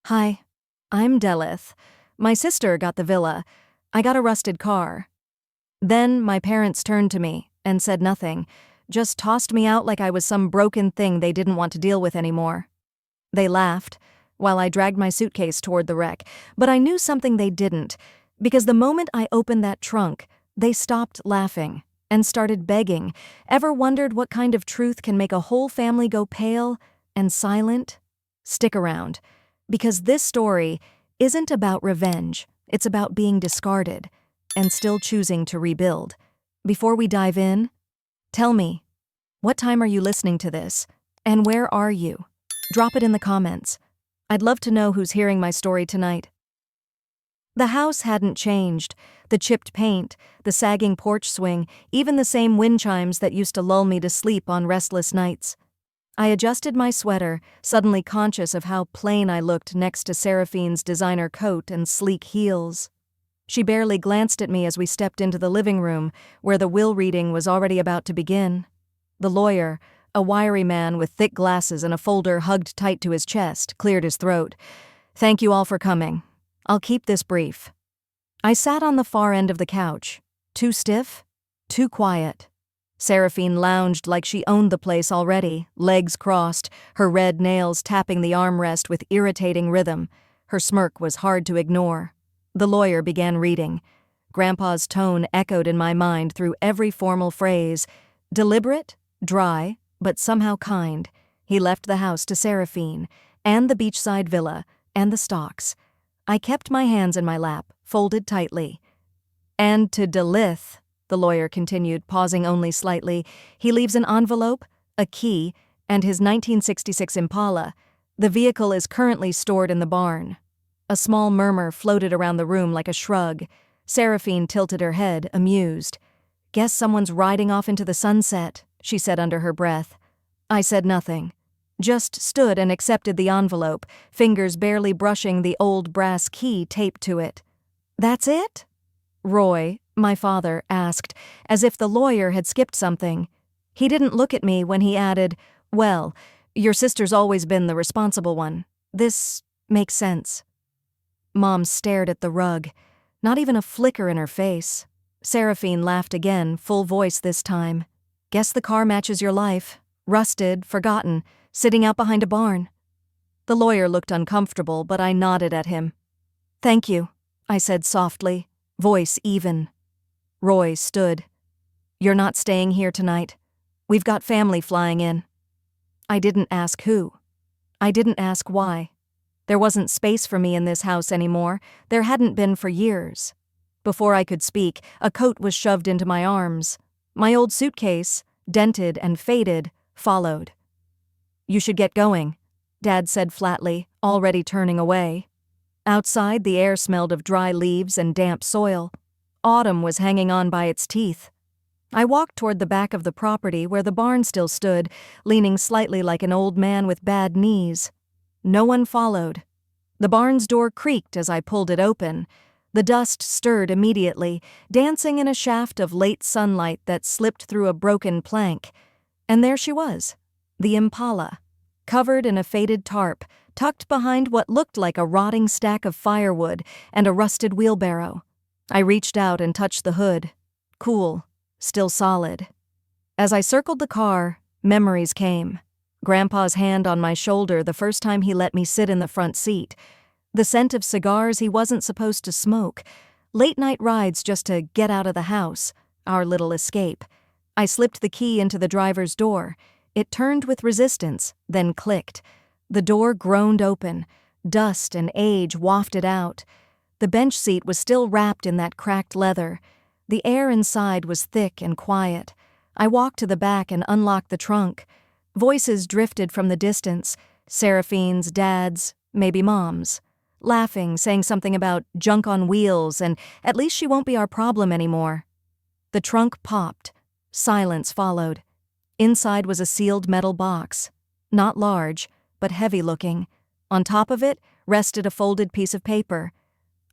Hi, I'm Delith. My sister got the villa. I got a rusted car. Then my parents turned to me and said nothing, just tossed me out like I was some broken thing they didn't want to deal with anymore. They laughed while I dragged my suitcase toward the wreck, but I knew something they didn't, because the moment I opened that trunk, they stopped laughing and started begging. Ever wondered what kind of truth can make a whole family go pale and silent? Stick around, because this story isn't about revenge. It's about being discarded and still choosing to rebuild. Before we dive in, tell me, what time are you listening to this? And where are you? Drop it in the comments. I'd love to know who's hearing my story tonight. The house hadn't changed. The chipped paint, the sagging porch swing, even the same wind chimes that used to lull me to sleep on restless nights. I adjusted my sweater, suddenly conscious of how plain I looked next to Seraphine's designer coat and sleek heels. She barely glanced at me as we stepped into the living room, where the will reading was already about to begin. The lawyer, a wiry man with thick glasses and a folder hugged tight to his chest, cleared his throat. "Thank you all for coming. I'll keep this brief." I sat on the far end of the couch. Too stiff? Too quiet. Seraphine lounged like she owned the place already, legs crossed, her red nails tapping the armrest with irritating rhythm. Her smirk was hard to ignore. The lawyer began reading. Grandpa's tone echoed in my mind through every formal phrase. Deliberate, dry, but somehow kind. He left the house to Seraphine, and the beachside villa, and the stocks. I kept my hands in my lap, folded tightly. "And to Delith," the lawyer continued, pausing only slightly, "he leaves an envelope, a key, and his 1966 Impala. The vehicle is currently stored in the barn." A small murmur floated around the room like a shrug. Seraphine tilted her head, amused. "Guess someone's riding off into the sunset," she said under her breath. I said nothing, just stood and accepted the envelope, fingers barely brushing the old brass key taped to it. "That's it?" Roy, my father, asked, as if the lawyer had skipped something. He didn't look at me when he added, "Well, your sister's always been the responsible one. This makes sense." Mom stared at the rug, not even a flicker in her face. Seraphine laughed again, full voice this time. "Guess the car matches your life. Rusted, forgotten, sitting out behind a barn." The lawyer looked uncomfortable, but I nodded at him. "Thank you," I said softly, voice even. Roy stood. "You're not staying here tonight. We've got family flying in." I didn't ask who. I didn't ask why. There wasn't space for me in this house anymore. There hadn't been for years. Before I could speak, a coat was shoved into my arms. My old suitcase, dented and faded, followed. "You should get going," Dad said flatly, already turning away. Outside, the air smelled of dry leaves and damp soil. Autumn was hanging on by its teeth. I walked toward the back of the property where the barn still stood, leaning slightly like an old man with bad knees. No one followed. The barn's door creaked as I pulled it open. The dust stirred immediately, dancing in a shaft of late sunlight that slipped through a broken plank. And there she was, the Impala, covered in a faded tarp, tucked behind what looked like a rotting stack of firewood and a rusted wheelbarrow. I reached out and touched the hood. Cool, still solid. As I circled the car, memories came. Grandpa's hand on my shoulder the first time he let me sit in the front seat. The scent of cigars he wasn't supposed to smoke. Late-night rides just to get out of the house, our little escape. I slipped the key into the driver's door. It turned with resistance, then clicked. The door groaned open. Dust and age wafted out. The bench seat was still wrapped in that cracked leather. The air inside was thick and quiet. I walked to the back and unlocked the trunk. Voices drifted from the distance, Seraphine's, Dad's, maybe Mom's. Laughing, saying something about junk on wheels and at least she won't be our problem anymore. The trunk popped. Silence followed. Inside was a sealed metal box. Not large, but heavy-looking. On top of it rested a folded piece of paper.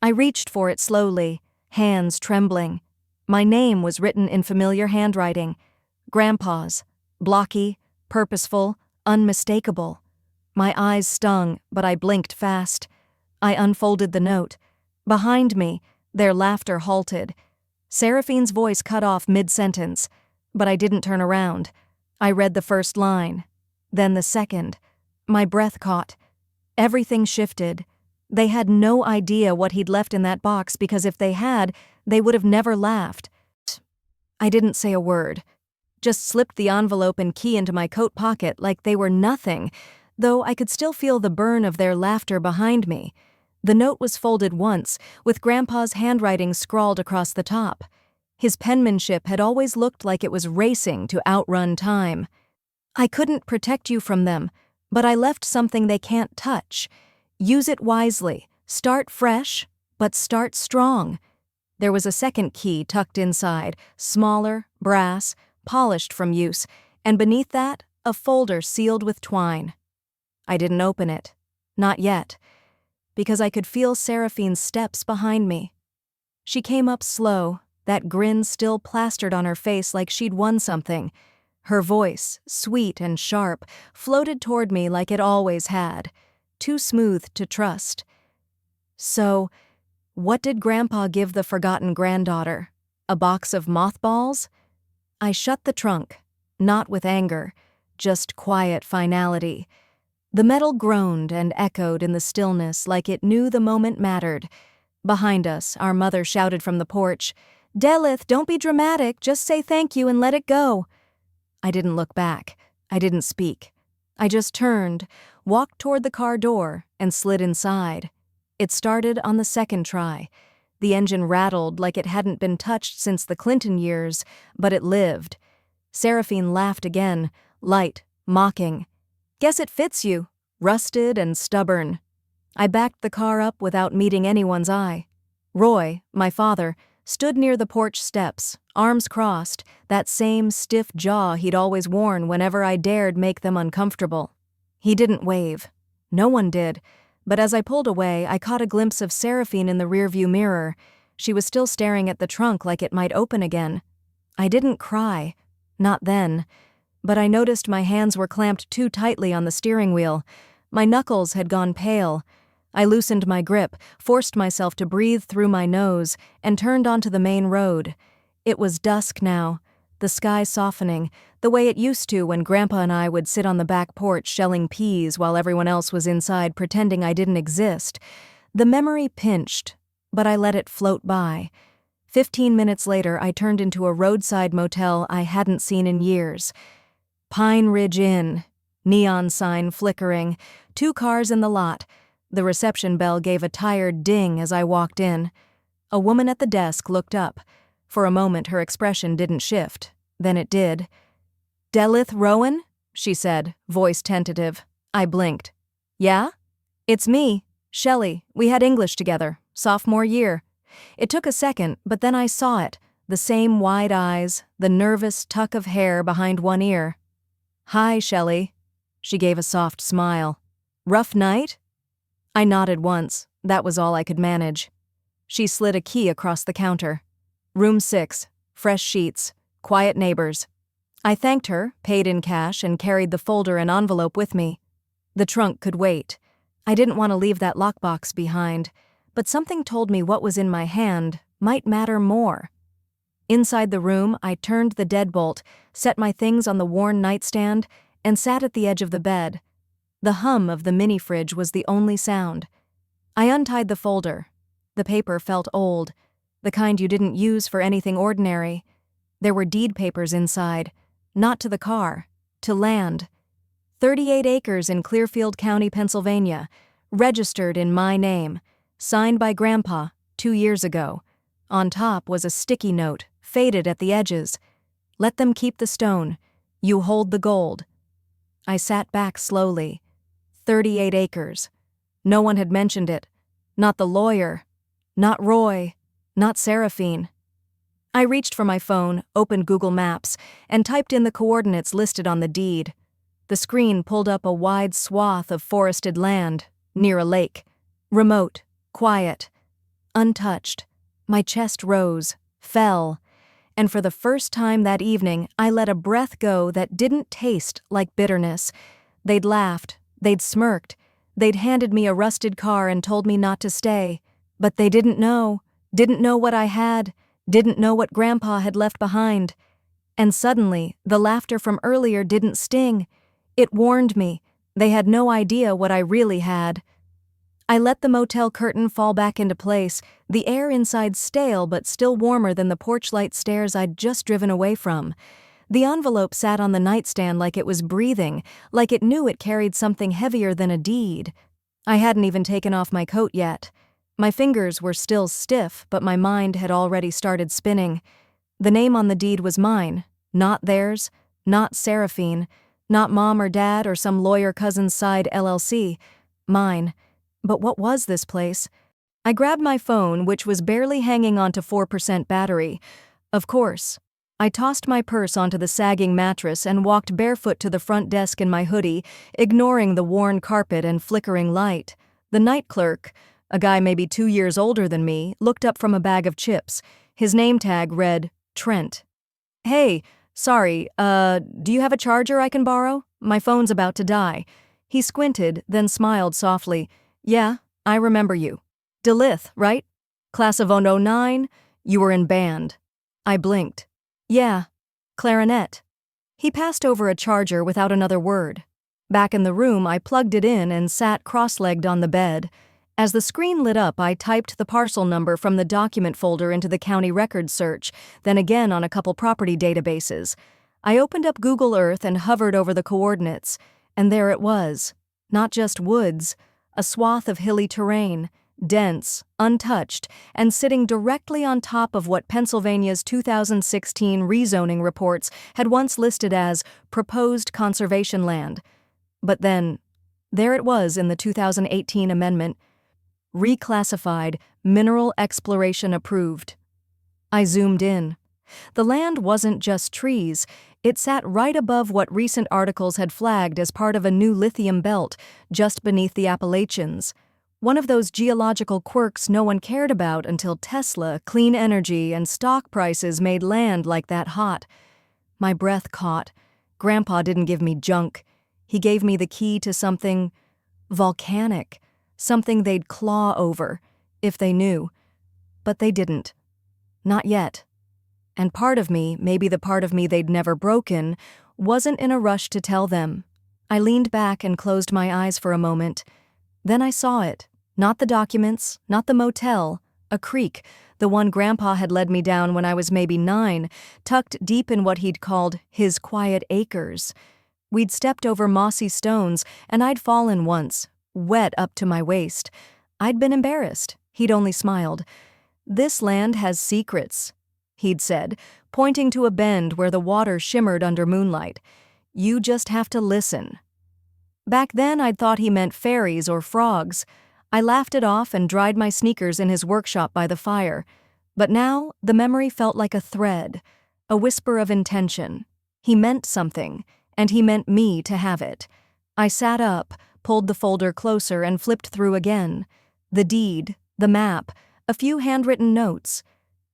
I reached for it slowly, hands trembling. My name was written in familiar handwriting. Grandpa's. Blocky, purposeful, unmistakable. My eyes stung, but I blinked fast. I unfolded the note. Behind me, their laughter halted. Seraphine's voice cut off mid-sentence, but I didn't turn around. I read the first line, then the second. My breath caught. Everything shifted. They had no idea what he'd left in that box because if they had, they would have never laughed. I didn't say a word. Just slipped the envelope and key into my coat pocket like they were nothing, though I could still feel the burn of their laughter behind me. The note was folded once, with Grandpa's handwriting scrawled across the top. His penmanship had always looked like it was racing to outrun time. I couldn't protect you from them, but I left something they can't touch. Use it wisely. Start fresh, but start strong. There was a second key tucked inside, smaller, brass, polished from use, and beneath that, a folder sealed with twine. I didn't open it. Not yet. Because I could feel Seraphine's steps behind me. She came up slow, that grin still plastered on her face like she'd won something. Her voice, sweet and sharp, floated toward me like it always had, too smooth to trust. So, what did Grandpa give the forgotten granddaughter? A box of mothballs? I shut the trunk, not with anger, just quiet finality. The metal groaned and echoed in the stillness like it knew the moment mattered. Behind us, our mother shouted from the porch, "Delith, don't be dramatic, just say thank you and let it go." I didn't look back. I didn't speak. I just turned, walked toward the car door, and slid inside. It started on the second try. The engine rattled like it hadn't been touched since the Clinton years, but it lived. Seraphine laughed again, light, mocking. "Guess it fits you, rusted and stubborn." I backed the car up without meeting anyone's eye. Roy, my father, stood near the porch steps, arms crossed, that same stiff jaw he'd always worn whenever I dared make them uncomfortable. He didn't wave. No one did, but as I pulled away, I caught a glimpse of Seraphine in the rearview mirror. She was still staring at the trunk like it might open again. I didn't cry. Not then. But I noticed my hands were clamped too tightly on the steering wheel. My knuckles had gone pale. I loosened my grip, forced myself to breathe through my nose, and turned onto the main road. It was dusk now, the sky softening, the way it used to when Grandpa and I would sit on the back porch shelling peas while everyone else was inside pretending I didn't exist. The memory pinched, but I let it float by. 15 minutes later, I turned into a roadside motel I hadn't seen in years. Pine Ridge Inn. Neon sign flickering. 2 cars in the lot. The reception bell gave a tired ding as I walked in. A woman at the desk looked up. For a moment, her expression didn't shift. Then it did. "Delith Rowan?" she said, voice tentative. I blinked. "Yeah? It's me, Shelley. We had English together, sophomore year." It took a second, but then I saw it. The same wide eyes, the nervous tuck of hair behind one ear. "Hi, Shelley." She gave a soft smile. "Rough night?" I nodded once. That was all I could manage. She slid a key across the counter. "Room 6, fresh sheets, quiet neighbors." I thanked her, paid in cash, and carried the folder and envelope with me. The trunk could wait. I didn't want to leave that lockbox behind, but something told me what was in my hand might matter more. Inside the room, I turned the deadbolt, set my things on the worn nightstand, and sat at the edge of the bed. The hum of the mini-fridge was the only sound. I untied the folder. The paper felt old, the kind you didn't use for anything ordinary. There were deed papers inside, not to the car, to land. 38 acres in Clearfield County, Pennsylvania, registered in my name, signed by Grandpa 2 years ago. On top was a sticky note, faded at the edges. "Let them keep the stone. You hold the gold." I sat back slowly. 38 acres. No one had mentioned it. Not the lawyer. Not Roy. Not Seraphine. I reached for my phone, opened Google Maps, and typed in the coordinates listed on the deed. The screen pulled up a wide swath of forested land, near a lake. Remote, quiet, untouched. My chest rose, fell, and for the first time that evening, I let a breath go that didn't taste like bitterness. They'd laughed, they'd smirked, They'd handed me a rusted car and told me not to stay. But they didn't know what I had, didn't know what Grandpa had left behind. And suddenly, the laughter from earlier didn't sting. It warned me. They had no idea what I really had. I let the motel curtain fall back into place, the air inside stale but still warmer than the porch light stairs I'd just driven away from. The envelope sat on the nightstand like it was breathing, like it knew it carried something heavier than a deed. I hadn't even taken off my coat yet. My fingers were still stiff, but my mind had already started spinning. The name on the deed was mine, not theirs, not Seraphine, not Mom or Dad or some lawyer cousin's side LLC. Mine. But what was this place? I grabbed my phone, which was barely hanging onto 4% battery. Of course. I tossed my purse onto the sagging mattress and walked barefoot to the front desk in my hoodie, ignoring the worn carpet and flickering light. The night clerk, a guy maybe 2 years older than me, looked up from a bag of chips. His name tag read, Trent. "Hey, sorry, do you have a charger I can borrow? My phone's about to die." He squinted, then smiled softly. "Yeah, I remember you. Delith, right? Class of 09? You were in band." I blinked. "Yeah, clarinet." He passed over a charger without another word. Back in the room, I plugged it in and sat cross-legged on the bed. As the screen lit up, I typed the parcel number from the document folder into the county records search, then again on a couple property databases. I opened up Google Earth and hovered over the coordinates, and there it was. Not just woods, a swath of hilly terrain, dense, untouched, and sitting directly on top of what Pennsylvania's 2016 rezoning reports had once listed as proposed conservation land. But then, there it was in the 2018 amendment, reclassified, mineral exploration approved. I zoomed in. The land wasn't just trees. It sat right above what recent articles had flagged as part of a new lithium belt just beneath the Appalachians. One of those geological quirks no one cared about until Tesla, clean energy, and stock prices made land like that hot. My breath caught. Grandpa didn't give me junk. He gave me the key to something volcanic, something they'd claw over, if they knew. But they didn't. Not yet. And part of me, maybe the part of me they'd never broken, wasn't in a rush to tell them. I leaned back and closed my eyes for a moment. Then I saw it. Not the documents, not the motel, a creek, the one Grandpa had led me down when I was maybe 9, tucked deep in what he'd called his quiet acres. We'd stepped over mossy stones, and I'd fallen once, wet up to my waist. I'd been embarrassed. He'd only smiled. "This land has secrets," he'd said, pointing to a bend where the water shimmered under moonlight. "You just have to listen." Back then, I'd thought he meant fairies or frogs. I laughed it off and dried my sneakers in his workshop by the fire. But now, the memory felt like a thread, a whisper of intention. He meant something, and he meant me to have it. I sat up, pulled the folder closer, and flipped through again. The deed, the map, a few handwritten notes.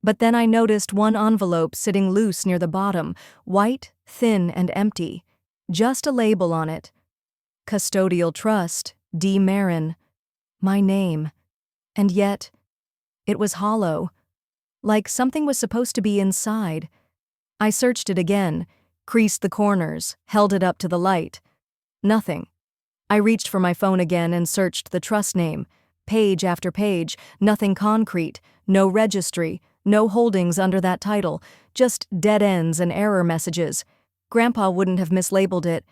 But then I noticed one envelope sitting loose near the bottom, white, thin, and empty. Just a label on it. Custodial Trust, D. Marin. My name. And yet, it was hollow. Like something was supposed to be inside. I searched it again, creased the corners, held it up to the light. Nothing. I reached for my phone again and searched the trust name. Page after page, nothing concrete, no registry, no holdings under that title, just dead ends and error messages. Grandpa wouldn't have mislabeled it,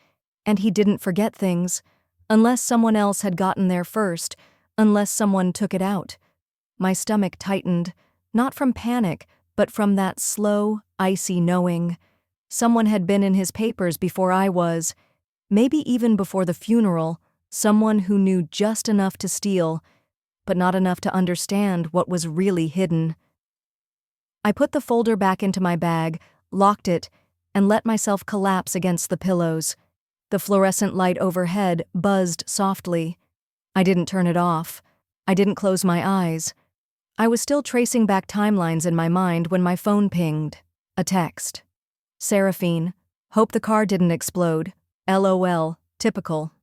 and he didn't forget things, unless someone else had gotten there first, unless someone took it out. My stomach tightened, not from panic, but from that slow, icy knowing. Someone had been in his papers before I was, maybe even before the funeral, someone who knew just enough to steal, but not enough to understand what was really hidden. I put the folder back into my bag, locked it, and let myself collapse against the pillows. The fluorescent light overhead buzzed softly. I didn't turn it off. I didn't close my eyes. I was still tracing back timelines in my mind when my phone pinged. A text. "Seraphine, hope the car didn't explode. LOL, typical."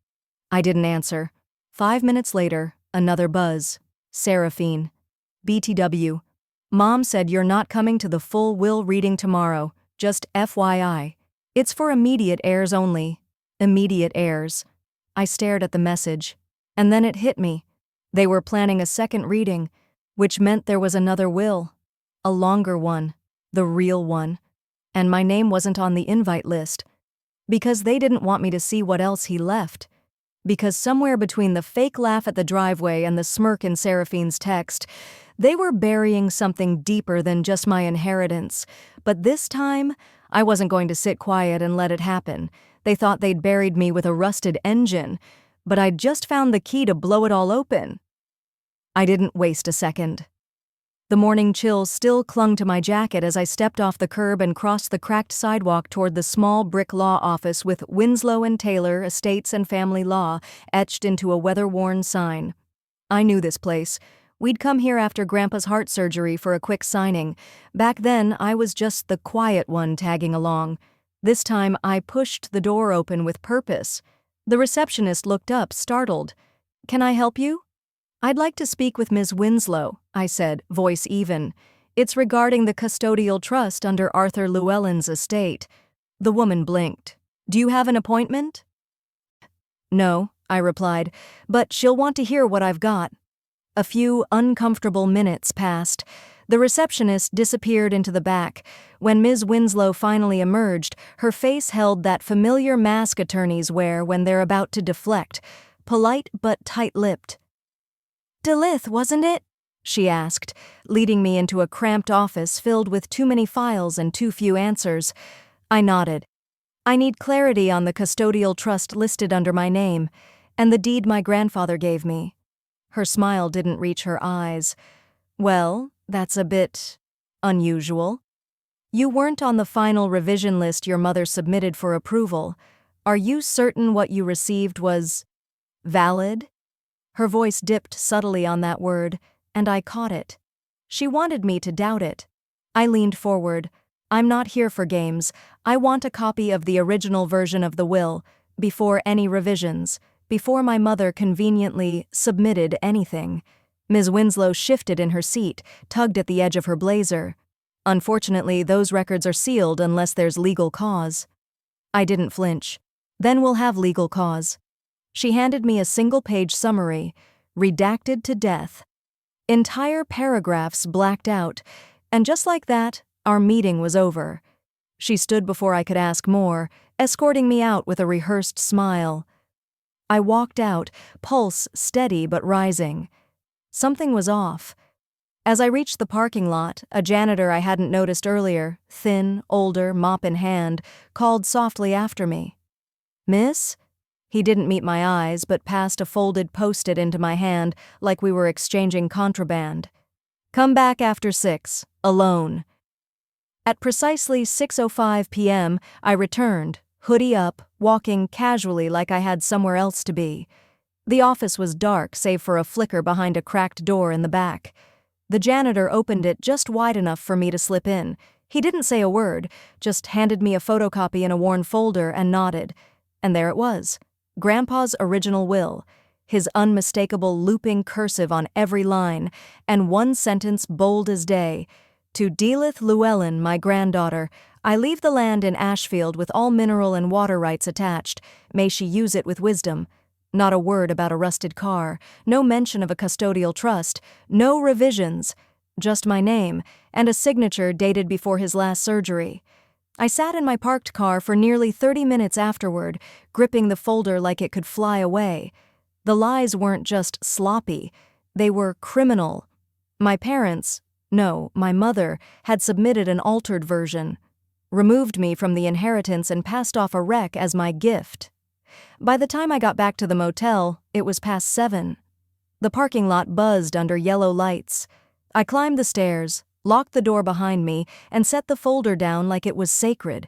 I didn't answer. 5 minutes later, another buzz. Seraphine. BTW. Mom said you're not coming to the full will reading tomorrow, just FYI. It's for immediate heirs only. Immediate heirs. I stared at the message. And then it hit me. They were planning a second reading, which meant there was another will. A longer one. The real one. And my name wasn't on the invite list. Because they didn't want me to see what else he left. Because somewhere between the fake laugh at the driveway and the smirk in Seraphine's text, they were burying something deeper than just my inheritance. But this time, I wasn't going to sit quiet and let it happen. They thought they'd buried me with a rusted engine, but I'd just found the key to blow it all open. I didn't waste a second. The morning chill still clung to my jacket as I stepped off the curb and crossed the cracked sidewalk toward the small brick law office with Winslow and Taylor Estates and Family Law etched into a weather-worn sign. I knew this place. We'd come here after Grandpa's heart surgery for a quick signing. Back then, I was just the quiet one tagging along. This time, I pushed the door open with purpose. The receptionist looked up, startled. "Can I help you?" "I'd like to speak with Ms. Winslow," I said, voice even. "It's regarding the custodial trust under Arthur Llewellyn's estate." The woman blinked. "Do you have an appointment?" "No," I replied, "but she'll want to hear what I've got." A few uncomfortable minutes passed. The receptionist disappeared into the back. When Ms. Winslow finally emerged, her face held that familiar mask attorneys wear when they're about to deflect, polite but tight-lipped. "Delith, wasn't it?" she asked, leading me into a cramped office filled with too many files and too few answers. I nodded. "I need clarity on the custodial trust listed under my name, and the deed my grandfather gave me." Her smile didn't reach her eyes. "Well, that's a bit unusual. You weren't on the final revision list your mother submitted for approval. Are you certain what you received was valid?" Her voice dipped subtly on that word, and I caught it. She wanted me to doubt it. I leaned forward. "I'm not here for games. I want a copy of the original version of the will, before any revisions, before my mother conveniently submitted anything." Ms. Winslow shifted in her seat, tugged at the edge of her blazer. "Unfortunately, those records are sealed unless there's legal cause." I didn't flinch. "Then we'll have legal cause." She handed me a single-page summary, redacted to death. Entire paragraphs blacked out, and just like that, our meeting was over. She stood before I could ask more, escorting me out with a rehearsed smile. I walked out, pulse steady but rising. Something was off. As I reached the parking lot, a janitor I hadn't noticed earlier, thin, older, mop in hand, called softly after me. "Miss?" He didn't meet my eyes, but passed a folded Post-it into my hand like we were exchanging contraband. "Come back after 6, alone." At precisely 6:05 p.m., I returned, hoodie up, walking casually like I had somewhere else to be. The office was dark save for a flicker behind a cracked door in the back. The janitor opened it just wide enough for me to slip in. He didn't say a word, just handed me a photocopy in a worn folder and nodded. And there it was. Grandpa's original will, his unmistakable looping cursive on every line, and one sentence bold as day. "To Delith Llewellyn, my granddaughter, I leave the land in Ashfield with all mineral and water rights attached. May she use it with wisdom." Not a word about a rusted car, no mention of a custodial trust, no revisions, just my name, and a signature dated before his last surgery. I sat in my parked car for nearly 30 minutes afterward, gripping the folder like it could fly away. The lies weren't just sloppy, they were criminal. My parents, no, my mother, had submitted an altered version, removed me from the inheritance and passed off a wreck as my gift. By the time I got back to the motel, it was past 7. The parking lot buzzed under yellow lights. I climbed the stairs, locked the door behind me, and set the folder down like it was sacred.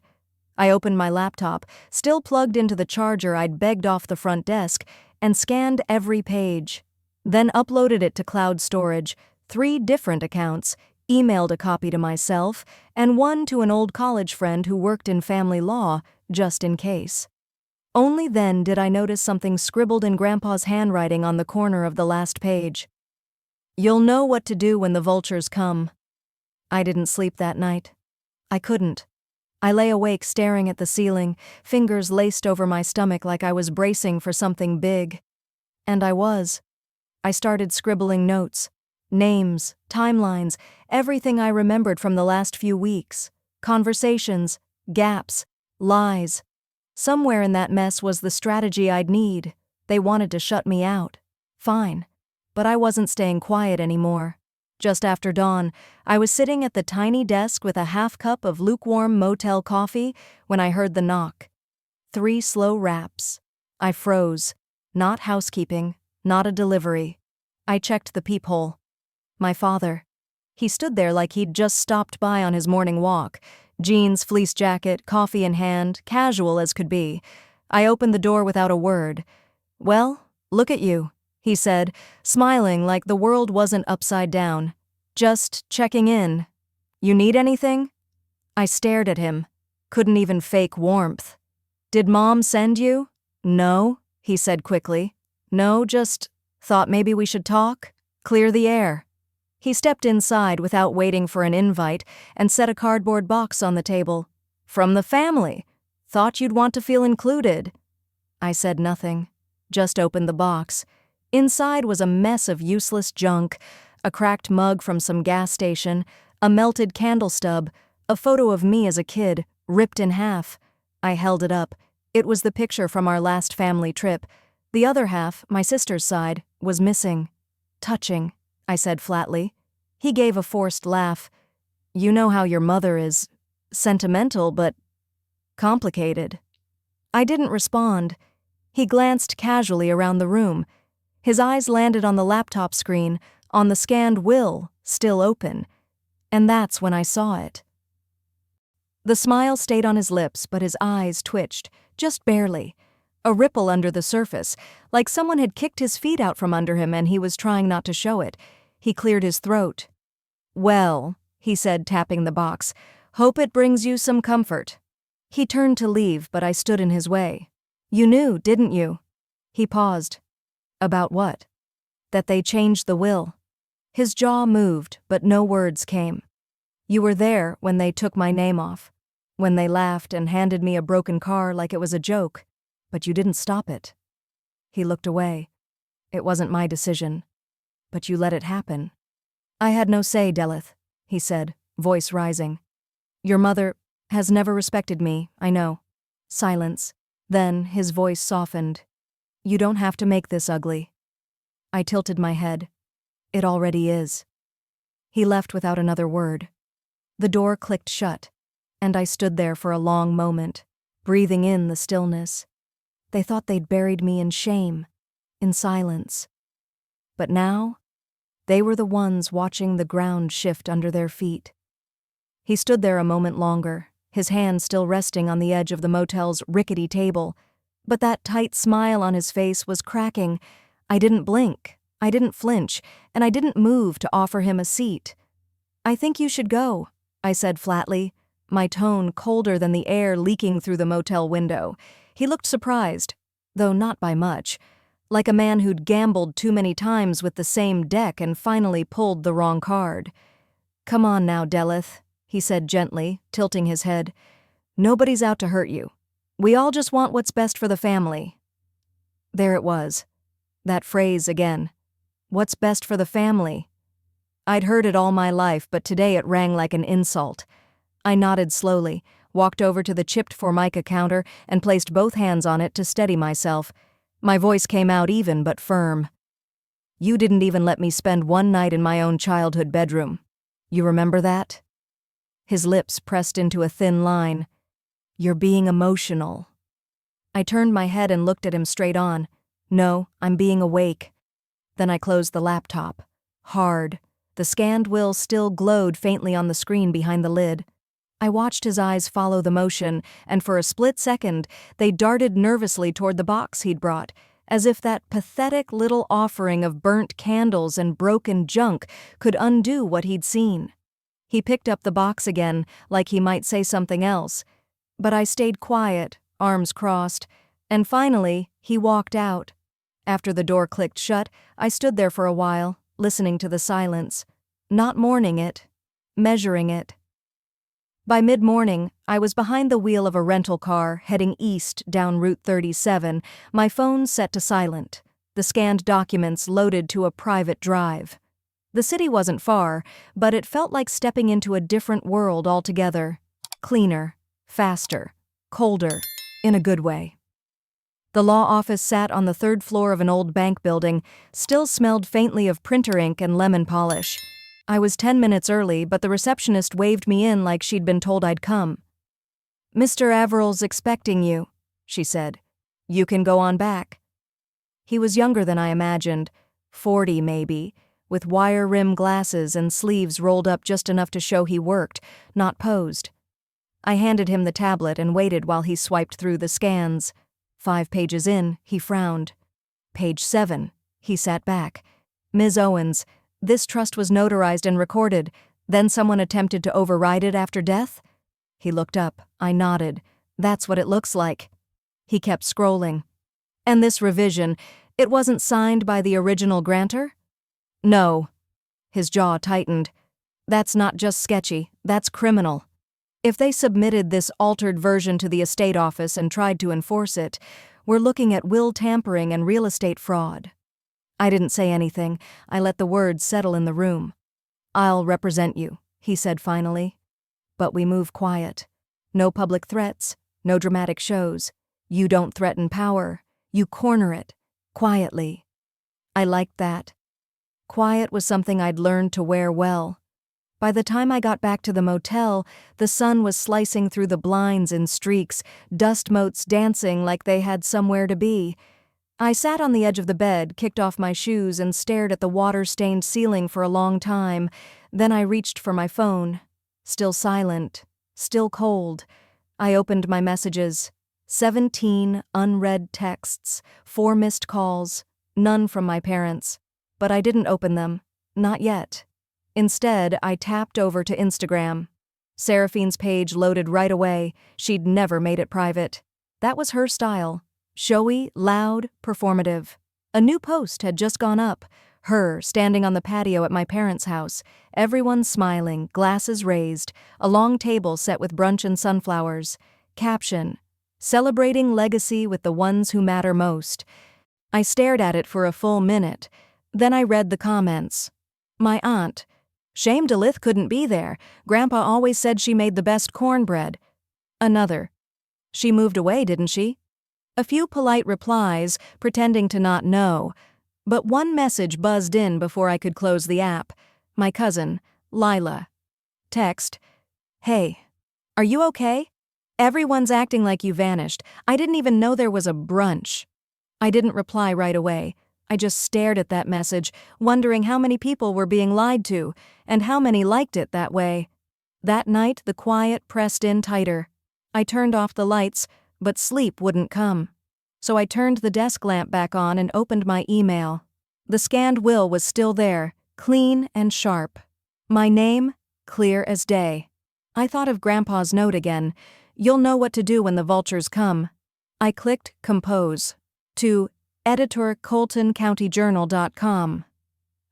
I opened my laptop, still plugged into the charger I'd begged off the front desk, and scanned every page. Then uploaded it to cloud storage, 3 different accounts, emailed a copy to myself, and one to an old college friend who worked in family law, just in case. Only then did I notice something scribbled in Grandpa's handwriting on the corner of the last page. "You'll know what to do when the vultures come." I didn't sleep that night. I couldn't. I lay awake staring at the ceiling, fingers laced over my stomach like I was bracing for something big. And I was. I started scribbling notes. Names, timelines, everything I remembered from the last few weeks. Conversations, gaps, lies. Somewhere in that mess was the strategy I'd need. They wanted to shut me out. Fine. But I wasn't staying quiet anymore. Just after dawn, I was sitting at the tiny desk with a half cup of lukewarm motel coffee when I heard the knock. 3 slow raps. I froze. Not housekeeping, not a delivery. I checked the peephole. My father. He stood there like he'd just stopped by on his morning walk. Jeans, fleece jacket, coffee in hand, casual as could be. I opened the door without a word. "Well, look at you," he said, smiling like the world wasn't upside down. "Just checking in. You need anything?" I stared at him. Couldn't even fake warmth. "Did Mom send you?" "No," he said quickly. "No, just thought maybe we should talk, clear the air." He stepped inside without waiting for an invite and set a cardboard box on the table. "From the family. Thought you'd want to feel included." I said nothing, just opened the box. Inside was a mess of useless junk, a cracked mug from some gas station, a melted candle stub, a photo of me as a kid, ripped in half. I held it up. It was the picture from our last family trip. The other half, my sister's side, was missing. "Touching," I said flatly. He gave a forced laugh. "You know how your mother is. Sentimental, but complicated." I didn't respond. He glanced casually around the room. His eyes landed on the laptop screen, on the scanned will, still open. And that's when I saw it. The smile stayed on his lips, but his eyes twitched, just barely. A ripple under the surface, like someone had kicked his feet out from under him and he was trying not to show it. He cleared his throat. "Well," he said, tapping the box, "hope it brings you some comfort." He turned to leave, but I stood in his way. "You knew, didn't you?" He paused. "About what?" "That they changed the will." His jaw moved, but no words came. "You were there when they took my name off, when they laughed and handed me a broken car like it was a joke, but you didn't stop it." He looked away. "It wasn't my decision, but you let it happen." "I had no say, Delith," he said, voice rising. "Your mother has never respected me, I know." Silence. Then his voice softened. "You don't have to make this ugly." I tilted my head. "It already is." He left without another word. The door clicked shut, and I stood there for a long moment, breathing in the stillness. They thought they'd buried me in shame, in silence. But now, they were the ones watching the ground shift under their feet. He stood there a moment longer, his hand still resting on the edge of the motel's rickety table, but that tight smile on his face was cracking. I didn't blink, I didn't flinch, and I didn't move to offer him a seat. "I think you should go," I said flatly, my tone colder than the air leaking through the motel window. He looked surprised, though not by much, like a man who'd gambled too many times with the same deck and finally pulled the wrong card. "Come on now, Delith," he said gently, tilting his head. "Nobody's out to hurt you. We all just want what's best for the family." There it was. That phrase again. What's best for the family? I'd heard it all my life, but today it rang like an insult. I nodded slowly, walked over to the chipped Formica counter and placed both hands on it to steady myself. My voice came out even but firm. "You didn't even let me spend one night in my own childhood bedroom. You remember that?" His lips pressed into a thin line. "You're being emotional." I turned my head and looked at him straight on. "No, I'm being awake." Then I closed the laptop. Hard. The scanned will still glowed faintly on the screen behind the lid. I watched his eyes follow the motion, and for a split second, they darted nervously toward the box he'd brought, as if that pathetic little offering of burnt candles and broken junk could undo what he'd seen. He picked up the box again, like he might say something else. But I stayed quiet, arms crossed. And finally, he walked out. After the door clicked shut, I stood there for a while, listening to the silence, not mourning it, measuring it. By mid-morning, I was behind the wheel of a rental car heading east down Route 37, my phone set to silent, the scanned documents loaded to a private drive. The city wasn't far, but it felt like stepping into a different world altogether. Cleaner, faster, colder, in a good way. The law office sat on the third floor of an old bank building, still smelled faintly of printer ink and lemon polish. I was 10 minutes early, but the receptionist waved me in like she'd been told I'd come. "Mr. Averil's expecting you," she said. "You can go on back." He was younger than I imagined, 40 maybe, with wire-rimmed glasses and sleeves rolled up just enough to show he worked, not posed. I handed him the tablet and waited while he swiped through the scans. 5 pages in, he frowned. Page 7. He sat back. "Ms. Owens, this trust was notarized and recorded. Then someone attempted to override it after death?" He looked up. I nodded. "That's what it looks like." He kept scrolling. "And this revision, it wasn't signed by the original grantor?" "No." His jaw tightened. "That's not just sketchy, that's criminal. If they submitted this altered version to the estate office and tried to enforce it, we're looking at will tampering and real estate fraud." I didn't say anything. I let the words settle in the room. "I'll represent you," he said finally. "But we move quiet. No public threats, no dramatic shows. You don't threaten power. You corner it, quietly." I liked that. Quiet was something I'd learned to wear well. By the time I got back to the motel, the sun was slicing through the blinds in streaks, dust motes dancing like they had somewhere to be. I sat on the edge of the bed, kicked off my shoes, and stared at the water-stained ceiling for a long time. Then I reached for my phone. Still silent, still cold. I opened my messages. 17 unread texts, 4 missed calls, none from my parents. But I didn't open them. Not yet. Instead, I tapped over to Instagram. Seraphine's page loaded right away. She'd never made it private. That was her style. Showy, loud, performative. A new post had just gone up. Her, standing on the patio at my parents' house. Everyone smiling, glasses raised, a long table set with brunch and sunflowers. Caption: "Celebrating legacy with the ones who matter most." I stared at it for a full minute. Then I read the comments. My aunt: "Shame Delith couldn't be there. Grandpa always said she made the best cornbread." Another: "She moved away, didn't she?" A few polite replies, pretending to not know. But one message buzzed in before I could close the app. My cousin, Lila. Text: "Hey, are you okay? Everyone's acting like you vanished. I didn't even know there was a brunch." I didn't reply right away. I just stared at that message, wondering how many people were being lied to, and how many liked it that way. That night, the quiet pressed in tighter. I turned off the lights, but sleep wouldn't come. So I turned the desk lamp back on and opened my email. The scanned will was still there, clean and sharp. My name, clear as day. I thought of Grandpa's note again. "You'll know what to do when the vultures come." I clicked compose. To editor coltoncountyjournal.com.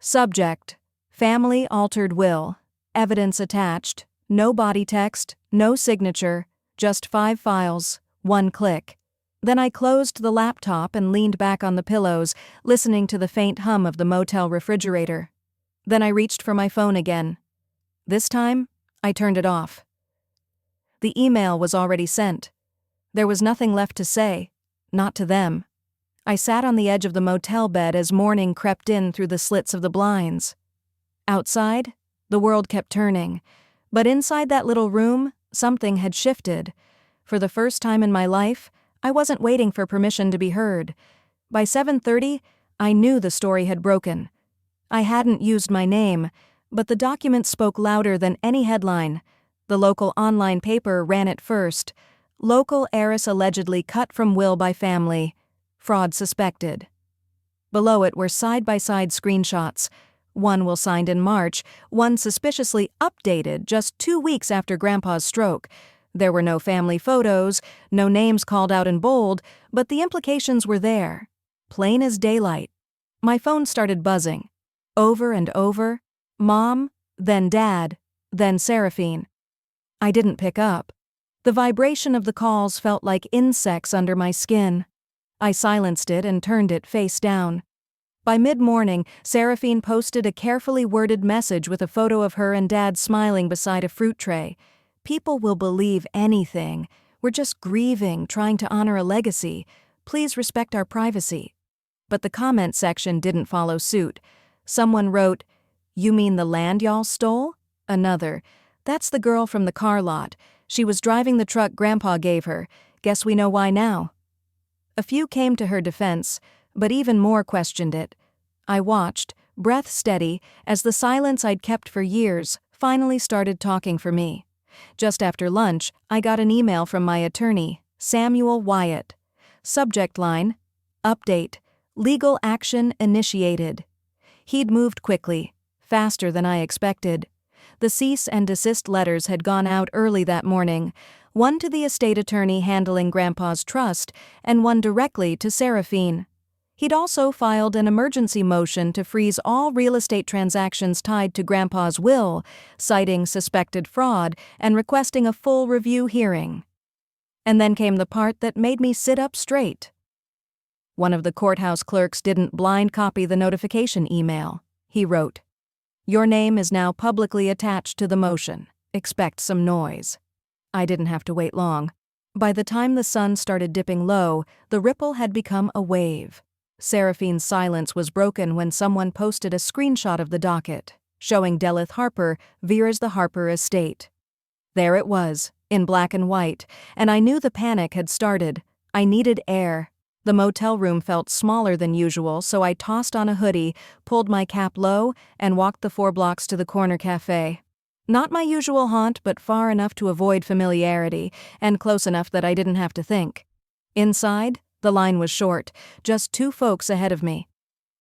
Subject: Family altered will. Evidence attached. No body text, no signature, just 5 files, 1 click. Then I closed the laptop and leaned back on the pillows, listening to the faint hum of the motel refrigerator. Then I reached for my phone again. This time, I turned it off. The email was already sent. There was nothing left to say, not to them. I sat on the edge of the motel bed as morning crept in through the slits of the blinds. Outside, the world kept turning, but inside that little room, something had shifted. For the first time in my life, I wasn't waiting for permission to be heard. By 7:30, I knew the story had broken. I hadn't used my name, but the document spoke louder than any headline. The local online paper ran it first. "Local heiress allegedly cut from will by family. Fraud suspected." Below it were side-by-side screenshots. One will signed in March, one suspiciously updated just 2 weeks after Grandpa's stroke. There were no family photos, no names called out in bold, but the implications were there. Plain as daylight. My phone started buzzing. Over and over. Mom, then Dad, then Seraphine. I didn't pick up. The vibration of the calls felt like insects under my skin. I silenced it and turned it face down. By mid-morning, Seraphine posted a carefully worded message with a photo of her and Dad smiling beside a fruit tray. People will believe anything. We're just grieving, trying to honor a legacy. Please respect our privacy. But the comment section didn't follow suit. Someone wrote, "You mean the land y'all stole?" Another, "That's the girl from the car lot. She was driving the truck Grandpa gave her. Guess we know why now." A few came to her defense, but even more questioned it. I watched, breath steady, as the silence I'd kept for years finally started talking for me. Just after lunch, I got an email from my attorney, Samuel Wyatt. Subject line, "Update. Legal action initiated." He'd moved quickly, faster than I expected. The cease and desist letters had gone out early that morning, one to the estate attorney handling Grandpa's trust, and one directly to Seraphine. He'd also filed an emergency motion to freeze all real estate transactions tied to Grandpa's will, citing suspected fraud and requesting a full review hearing. And then came the part that made me sit up straight. One of the courthouse clerks didn't blind copy the notification email. He wrote, "Your name is now publicly attached to the motion. Expect some noise." I didn't have to wait long. By the time the sun started dipping low, the ripple had become a wave. Seraphine's silence was broken when someone posted a screenshot of the docket, showing Delith Harper, Vera's the Harper estate. There it was, in black and white, and I knew the panic had started. I needed air. The motel room felt smaller than usual, so I tossed on a hoodie, pulled my cap low, and walked the 4 blocks to the corner cafe. Not my usual haunt, but far enough to avoid familiarity, and close enough that I didn't have to think. Inside, the line was short, just 2 folks ahead of me.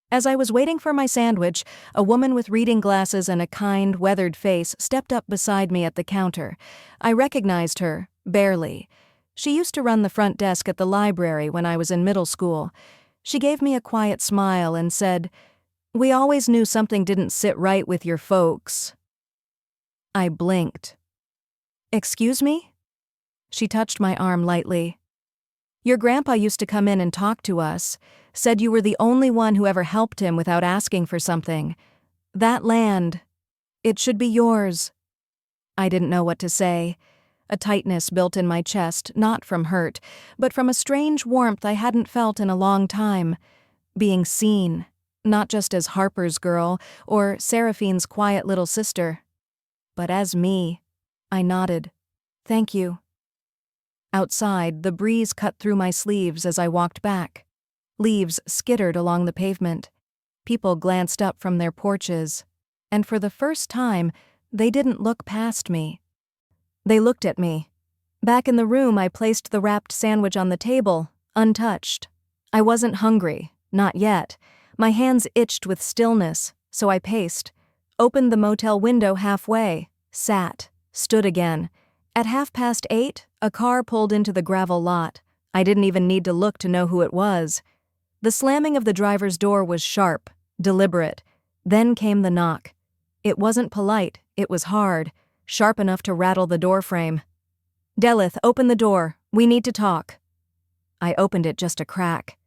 As I was waiting for my sandwich, a woman with reading glasses and a kind, weathered face stepped up beside me at the counter. I recognized her, barely. She used to run the front desk at the library when I was in middle school. She gave me a quiet smile and said, "We always knew something didn't sit right with your folks." I blinked. "Excuse me?" She touched my arm lightly. "Your grandpa used to come in and talk to us, said you were the only one who ever helped him without asking for something. That land, it should be yours." I didn't know what to say. A tightness built in my chest, not from hurt, but from a strange warmth I hadn't felt in a long time. Being seen, not just as Harper's girl or Seraphine's quiet little sister, but as me. I nodded. "Thank you." Outside, the breeze cut through my sleeves as I walked back. Leaves skittered along the pavement. People glanced up from their porches, and for the first time, they didn't look past me. They looked at me. Back in the room, I placed the wrapped sandwich on the table, untouched. I wasn't hungry, not yet. My hands itched with stillness, so I paced, opened the motel window halfway, sat, stood again. At 8:30, a car pulled into the gravel lot. I didn't even need to look to know who it was. The slamming of the driver's door was sharp, deliberate. Then came the knock. It wasn't polite, it was hard, sharp enough to rattle the doorframe. "Delith, open the door. We need to talk." I opened it just a crack.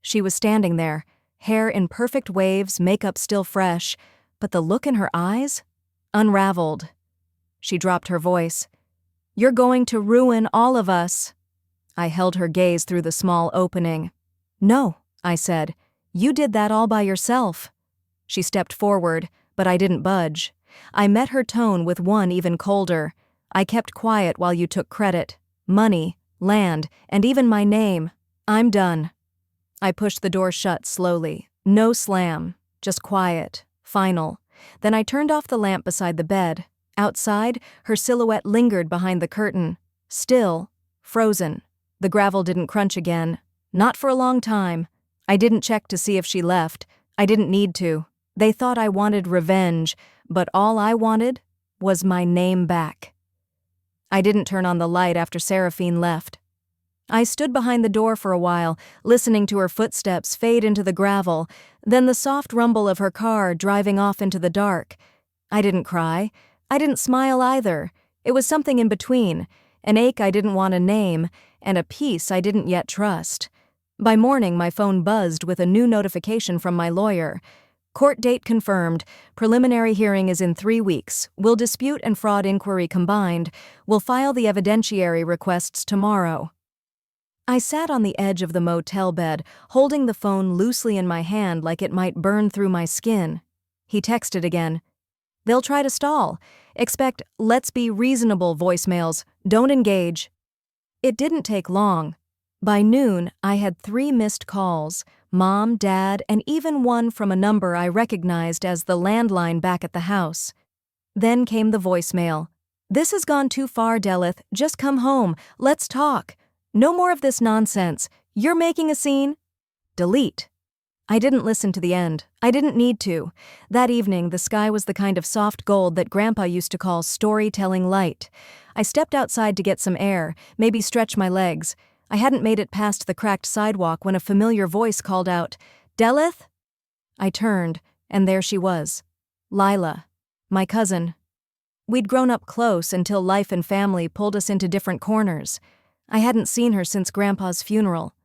She was standing there, hair in perfect waves, makeup still fresh, but the look in her eyes? Unraveled. She dropped her voice. "You're going to ruin all of us." I held her gaze through the small opening. "No," I said. "You did that all by yourself." She stepped forward, but I didn't budge. I met her tone with one even colder. "I kept quiet while you took credit. Money, land, and even my name. I'm done." I pushed the door shut slowly. No slam, just quiet, final. Then I turned off the lamp beside the bed. Outside, her silhouette lingered behind the curtain. Still, frozen. The gravel didn't crunch again. Not for a long time. I didn't check to see if she left. I didn't need to. They thought I wanted revenge, but all I wanted was my name back. I didn't turn on the light after Seraphine left. I stood behind the door for a while, listening to her footsteps fade into the gravel, then the soft rumble of her car driving off into the dark. I didn't cry. I didn't smile either. It was something in between, an ache I didn't want to name, and a peace I didn't yet trust. By morning, my phone buzzed with a new notification from my lawyer. Court date confirmed. Preliminary hearing is in 3 weeks. Will dispute and fraud inquiry combined. Will file the evidentiary requests tomorrow. I sat on the edge of the motel bed, holding the phone loosely in my hand like it might burn through my skin. He texted again. They'll try to stall. Expect "let's be reasonable" voicemails. Don't engage. It didn't take long. By noon, I had 3 missed calls, Mom, Dad, and even one from a number I recognized as the landline back at the house. Then came the voicemail. This has gone too far, Delith. Just come home. Let's talk. No more of this nonsense. You're making a scene? Delete. I didn't listen to the end. I didn't need to. That evening, the sky was the kind of soft gold that Grandpa used to call storytelling light. I stepped outside to get some air, maybe stretch my legs. I hadn't made it past the cracked sidewalk when a familiar voice called out, Delith? I turned, and there she was. Lila, my cousin. We'd grown up close until life and family pulled us into different corners. I hadn't seen her since Grandpa's funeral.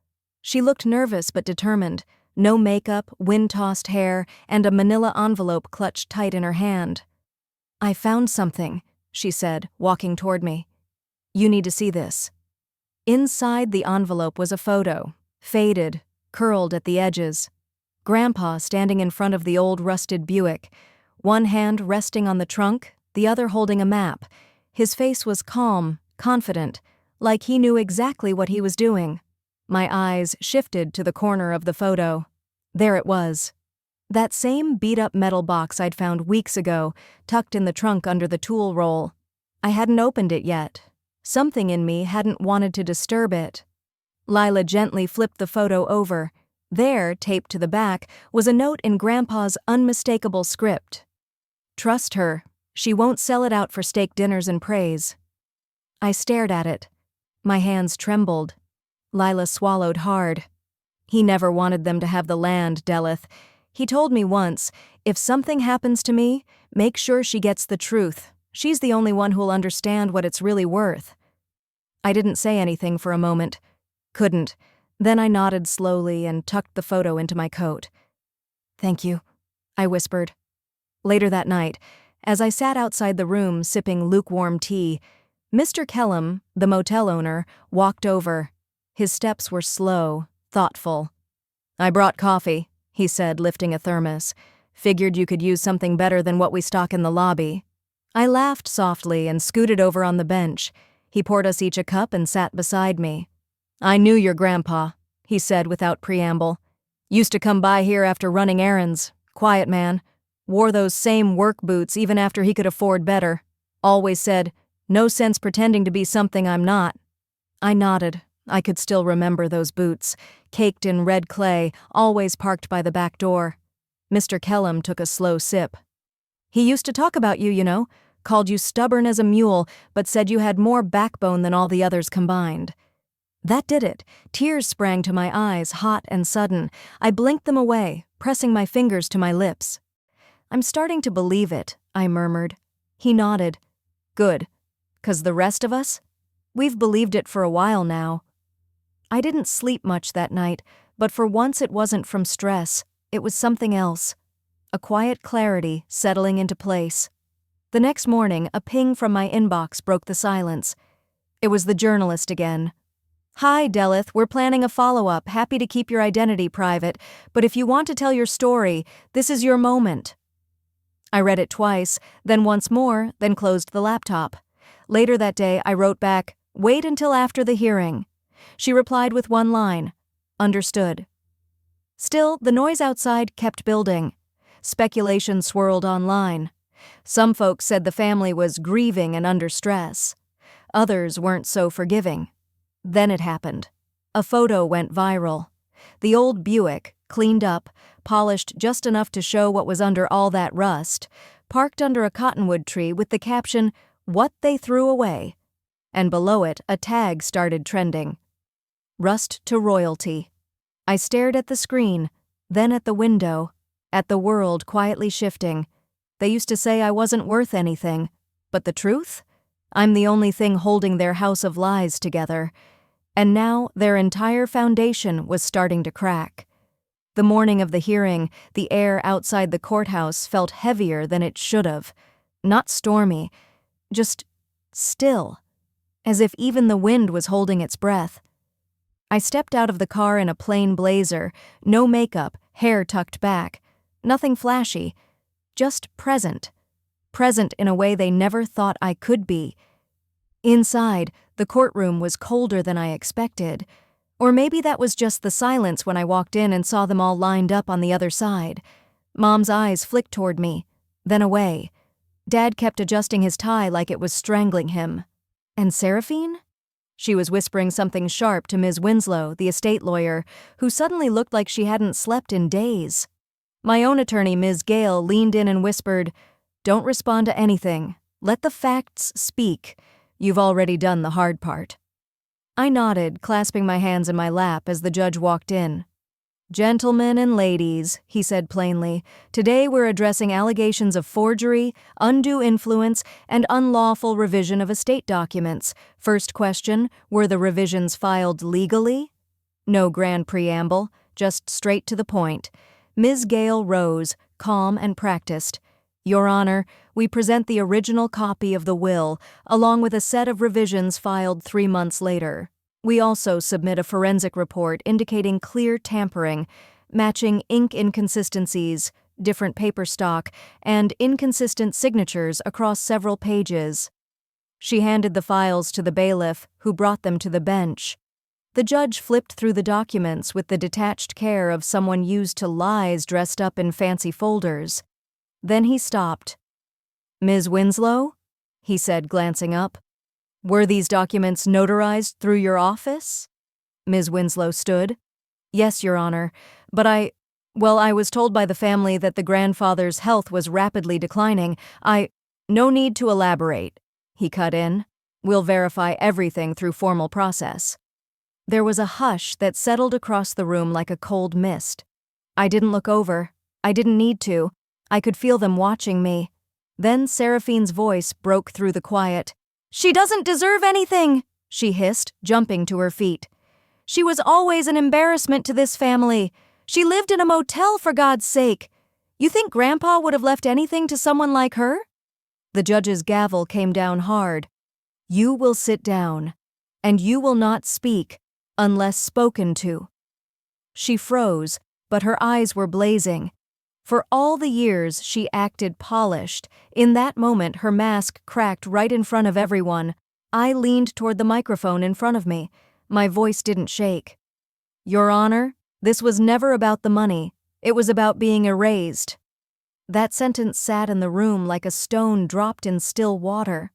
She looked nervous but determined. No makeup, wind-tossed hair, and a manila envelope clutched tight in her hand. I found something, she said, walking toward me. You need to see this. Inside the envelope was a photo, faded, curled at the edges. Grandpa standing in front of the old rusted Buick, one hand resting on the trunk, the other holding a map. His face was calm, confident, like he knew exactly what he was doing. My eyes shifted to the corner of the photo. There it was. That same beat-up metal box I'd found weeks ago, tucked in the trunk under the tool roll. I hadn't opened it yet. Something in me hadn't wanted to disturb it. Lila gently flipped the photo over. There, taped to the back, was a note in Grandpa's unmistakable script. Trust her. She won't sell it out for steak dinners and praise. I stared at it. My hands trembled. Lila swallowed hard. He never wanted them to have the land, Delith. He told me once, if something happens to me, make sure she gets the truth. She's the only one who'll understand what it's really worth. I didn't say anything for a moment. Couldn't. Then I nodded slowly and tucked the photo into my coat. Thank you, I whispered. Later that night, as I sat outside the room sipping lukewarm tea, Mr. Kellum, the motel owner, walked over. His steps were slow, thoughtful. I brought coffee, he said, lifting a thermos. Figured you could use something better than what we stock in the lobby. I laughed softly and scooted over on the bench. He poured us each a cup and sat beside me. I knew your grandpa, he said without preamble. Used to come by here after running errands. Quiet man. Wore those same work boots even after he could afford better. Always said, no sense pretending to be something I'm not. I nodded. I could still remember those boots, caked in red clay, always parked by the back door. Mr. Kellum took a slow sip. He used to talk about you, you know, called you stubborn as a mule, but said you had more backbone than all the others combined. That did it. Tears sprang to my eyes, hot and sudden. I blinked them away, pressing my fingers to my lips. I'm starting to believe it, I murmured. He nodded. Good. 'Cause the rest of us? We've believed it for a while now. I didn't sleep much that night, but for once it wasn't from stress. It was something else. A quiet clarity settling into place. The next morning, a ping from my inbox broke the silence. It was the journalist again. Hi, Delith, we're planning a follow-up. Happy to keep your identity private, but if you want to tell your story, this is your moment. I read it twice, then once more, then closed the laptop. Later that day, I wrote back, wait until after the hearing. She replied with one line, understood. Still, the noise outside kept building. Speculation swirled online. Some folks said the family was grieving and under stress. Others weren't so forgiving. Then it happened. A photo went viral. The old Buick, cleaned up, polished just enough to show what was under all that rust, parked under a cottonwood tree with the caption, "What they threw away." and below it a tag started trending. Rust to royalty. I stared at the screen, then at the window, at the world quietly shifting. They used to say I wasn't worth anything, but the truth? I'm the only thing holding their house of lies together. And now their entire foundation was starting to crack. The morning of the hearing, the air outside the courthouse felt heavier than it should have. Not stormy, just still, as if even the wind was holding its breath. I stepped out of the car in a plain blazer, no makeup, hair tucked back, nothing flashy, just present. Present in a way they never thought I could be. Inside, the courtroom was colder than I expected. Or maybe that was just the silence when I walked in and saw them all lined up on the other side. Mom's eyes flicked toward me, then away. Dad kept adjusting his tie like it was strangling him. And Seraphine? She was whispering something sharp to Ms. Winslow, the estate lawyer, who suddenly looked like she hadn't slept in days. My own attorney, Ms. Gale, leaned in and whispered, "Don't respond to anything. Let the facts speak. You've already done the hard part." I nodded, clasping my hands in my lap as the judge walked in. "Gentlemen and ladies," he said plainly, "today we're addressing allegations of forgery, undue influence, and unlawful revision of estate documents. First question, were the revisions filed legally?" No grand preamble, just straight to the point. Ms. Gale rose, calm and practiced. "Your Honor, we present the original copy of the will, along with a set of revisions filed 3 months later. We also submit a forensic report indicating clear tampering, matching ink inconsistencies, different paper stock, and inconsistent signatures across several pages." She handed the files to the bailiff, who brought them to the bench. The judge flipped through the documents with the detached care of someone used to lies dressed up in fancy folders. Then he stopped. "Ms. Winslow?" he said, glancing up. "Were these documents notarized through your office?" Ms. Winslow stood. "Yes, Your Honor, but I was told by the family that the grandfather's health was rapidly declining. No need to elaborate," he cut in. "We'll verify everything through formal process." There was a hush that settled across the room like a cold mist. I didn't look over. I didn't need to. I could feel them watching me. Then Seraphine's voice broke through the quiet. "She doesn't deserve anything," she hissed, jumping to her feet. "She was always an embarrassment to this family. She lived in a motel, for God's sake. You think Grandpa would have left anything to someone like her?" The judge's gavel came down hard. "You will sit down, and you will not speak unless spoken to." She froze, but her eyes were blazing. For all the years she acted polished, in that moment her mask cracked right in front of everyone. I leaned toward the microphone in front of me. My voice didn't shake. "Your Honor, this was never about the money. It was about being erased." That sentence sat in the room like a stone dropped in still water.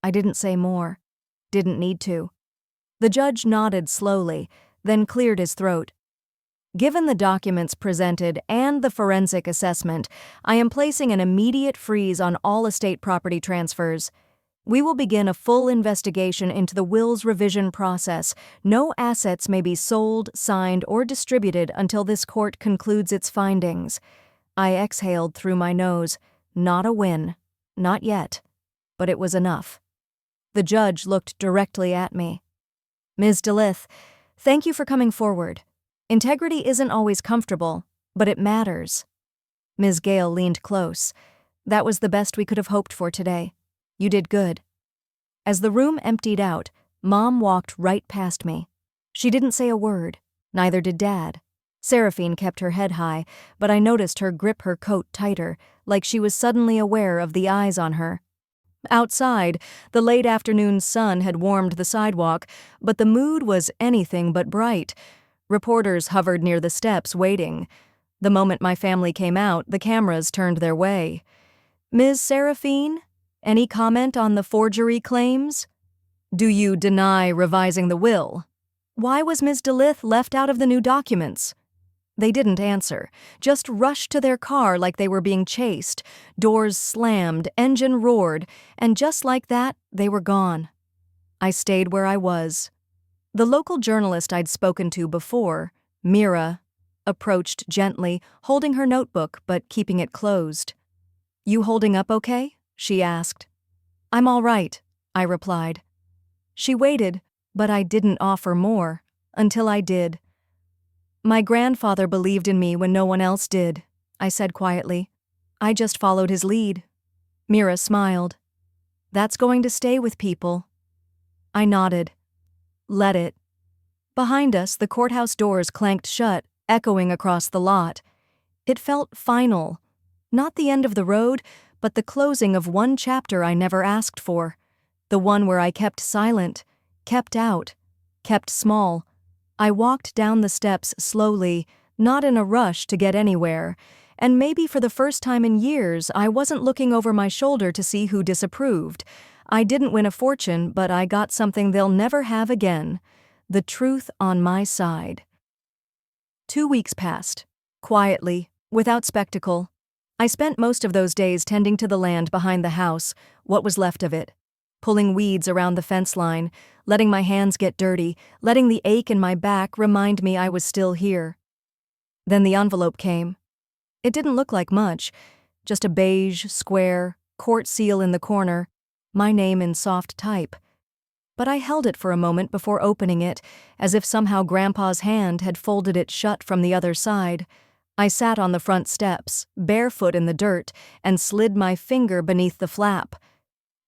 I didn't say more. Didn't need to. The judge nodded slowly, then cleared his throat. "Given the documents presented and the forensic assessment, I am placing an immediate freeze on all estate property transfers. We will begin a full investigation into the will's revision process. No assets may be sold, signed, or distributed until this court concludes its findings." I exhaled through my nose. Not a win. Not yet. But it was enough. The judge looked directly at me. "Ms. DeLith, thank you for coming forward. Integrity isn't always comfortable, but it matters." Ms. Gale leaned close. "That was the best we could have hoped for today. You did good." As the room emptied out, Mom walked right past me. She didn't say a word. Neither did Dad. Seraphine kept her head high, but I noticed her grip her coat tighter, like she was suddenly aware of the eyes on her. Outside, the late afternoon sun had warmed the sidewalk, but the mood was anything but bright. Reporters hovered near the steps, waiting. The moment my family came out, the cameras turned their way. "Ms. Seraphine, any comment on the forgery claims? Do you deny revising the will? Why was Ms. DeLith left out of the new documents?" They didn't answer, just rushed to their car like they were being chased. Doors slammed, engine roared, and just like that, they were gone. I stayed where I was. The local journalist I'd spoken to before, Mira, approached gently, holding her notebook but keeping it closed. "You holding up okay?" she asked. "I'm all right," I replied. She waited, but I didn't offer more, until I did. "My grandfather believed in me when no one else did," I said quietly. "I just followed his lead." Mira smiled. "That's going to stay with people." I nodded. "Let it." Behind us, the courthouse doors clanked shut, echoing across the lot. It felt final. Not the end of the road, but the closing of one chapter I never asked for. The one where I kept silent, kept out, kept small. I walked down the steps slowly, not in a rush to get anywhere, and maybe for the first time in years I wasn't looking over my shoulder to see who disapproved. I didn't win a fortune, but I got something they'll never have again: the truth on my side. 2 weeks passed, quietly, without spectacle. I spent most of those days tending to the land behind the house, what was left of it, pulling weeds around the fence line, letting my hands get dirty, letting the ache in my back remind me I was still here. Then the envelope came. It didn't look like much, just a beige, square, court seal in the corner, my name in soft type. But I held it for a moment before opening it, as if somehow Grandpa's hand had folded it shut from the other side. I sat on the front steps, barefoot in the dirt, and slid my finger beneath the flap.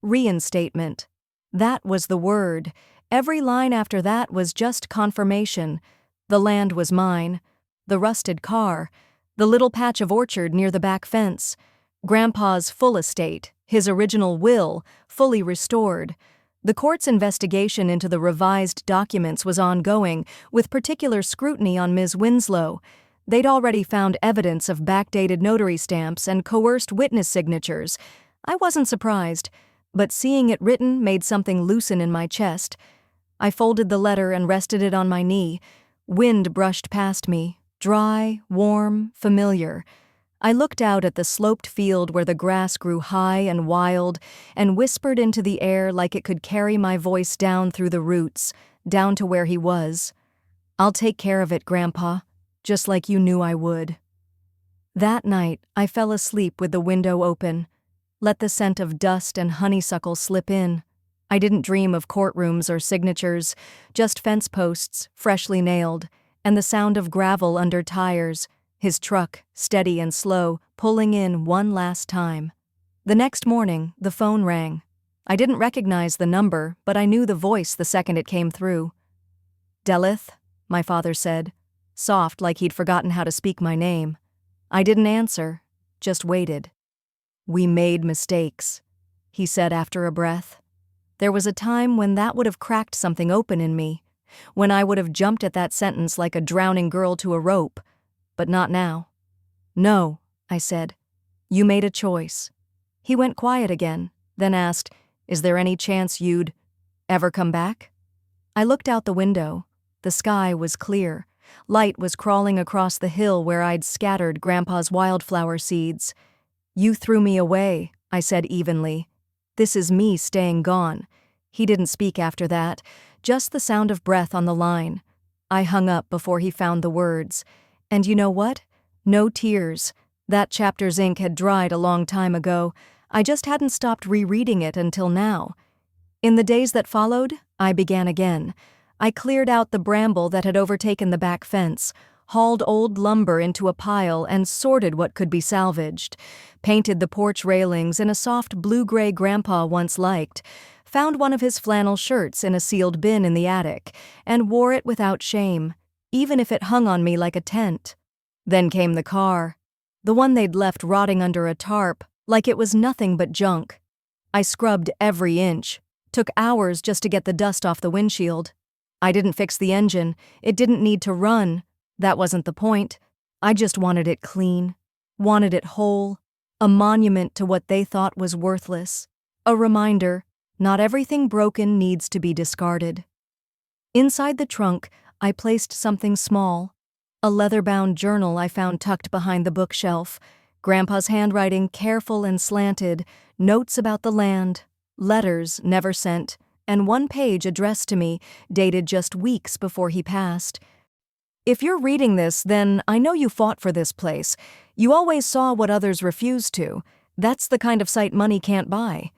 Reinstatement. That was the word. Every line after that was just confirmation. The land was mine. The rusted car. The little patch of orchard near the back fence. Grandpa's full estate, his original will, fully restored. The court's investigation into the revised documents was ongoing, with particular scrutiny on Ms. Winslow. They'd already found evidence of backdated notary stamps and coerced witness signatures. I wasn't surprised, but seeing it written made something loosen in my chest. I folded the letter and rested it on my knee. Wind brushed past me, dry, warm, familiar. I looked out at the sloped field where the grass grew high and wild, and whispered into the air like it could carry my voice down through the roots, down to where he was. "I'll take care of it, Grandpa, just like you knew I would." That night, I fell asleep with the window open, let the scent of dust and honeysuckle slip in. I didn't dream of courtrooms or signatures, just fence posts, freshly nailed, and the sound of gravel under tires, his truck, steady and slow, pulling in one last time. The next morning, the phone rang. I didn't recognize the number, but I knew the voice the second it came through. "Delith," my father said, soft like he'd forgotten how to speak my name. I didn't answer, just waited. "We made mistakes," he said after a breath. There was a time when that would have cracked something open in me, when I would have jumped at that sentence like a drowning girl to a rope, but not now. "No," I said. "You made a choice." He went quiet again, then asked, "Is there any chance you'd ever come back?" I looked out the window. The sky was clear. Light was crawling across the hill where I'd scattered Grandpa's wildflower seeds. "You threw me away," I said evenly. "This is me staying gone." He didn't speak after that, just the sound of breath on the line. I hung up before he found the words. And you know what? No tears. That chapter's ink had dried a long time ago. I just hadn't stopped rereading it until now. In the days that followed, I began again. I cleared out the bramble that had overtaken the back fence, hauled old lumber into a pile and sorted what could be salvaged, painted the porch railings in a soft blue-gray Grandpa once liked, found one of his flannel shirts in a sealed bin in the attic, and wore it without shame, even if it hung on me like a tent. Then came the car, the one they'd left rotting under a tarp, like it was nothing but junk. I scrubbed every inch, took hours just to get the dust off the windshield. I didn't fix the engine, it didn't need to run. That wasn't the point. I just wanted it clean, wanted it whole, a monument to what they thought was worthless, a reminder, not everything broken needs to be discarded. Inside the trunk, I placed something small, a leather-bound journal I found tucked behind the bookshelf, Grandpa's handwriting careful and slanted, notes about the land, letters never sent, and one page addressed to me, dated just weeks before he passed. If you're reading this, then I know you fought for this place. You always saw what others refused to. That's the kind of sight money can't buy.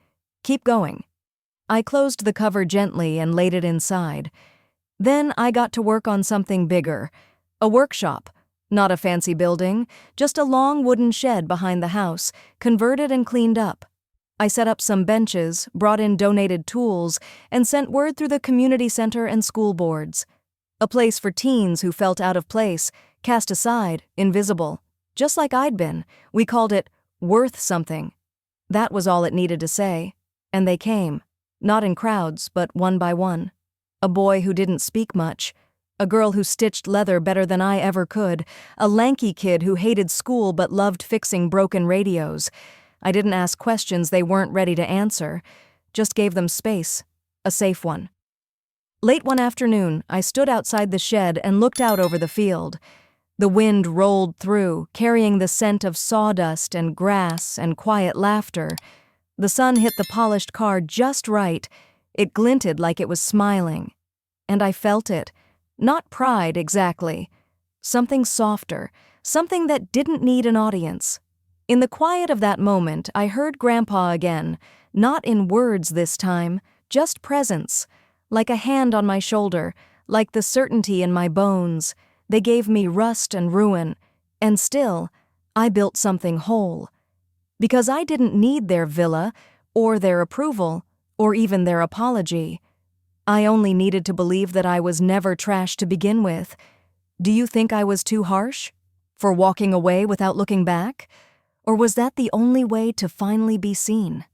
Keep going. I closed the cover gently and laid it inside. Then I got to work on something bigger. A workshop. Not a fancy building, just a long wooden shed behind the house, converted and cleaned up. I set up some benches, brought in donated tools, and sent word through the community center and school boards. A place for teens who felt out of place, cast aside, invisible. Just like I'd been. We called it worth something. That was all it needed to say. And they came. Not in crowds, but one by one. A boy who didn't speak much. A girl who stitched leather better than I ever could. A lanky kid who hated school but loved fixing broken radios. I didn't ask questions they weren't ready to answer. Just gave them space. A safe one. Late one afternoon, I stood outside the shed and looked out over the field. The wind rolled through, carrying the scent of sawdust and grass and quiet laughter. The sun hit the polished car just right. It glinted like it was smiling. And I felt it. Not pride, exactly. Something softer, something that didn't need an audience. In the quiet of that moment, I heard Grandpa again, not in words this time, just presence. Like a hand on my shoulder, like the certainty in my bones. They gave me rust and ruin, and still, I built something whole. Because I didn't need their villa, or their approval, or even their apology. I only needed to believe that I was never trash to begin with. Do you think I was too harsh? For walking away without looking back? Or was that the only way to finally be seen?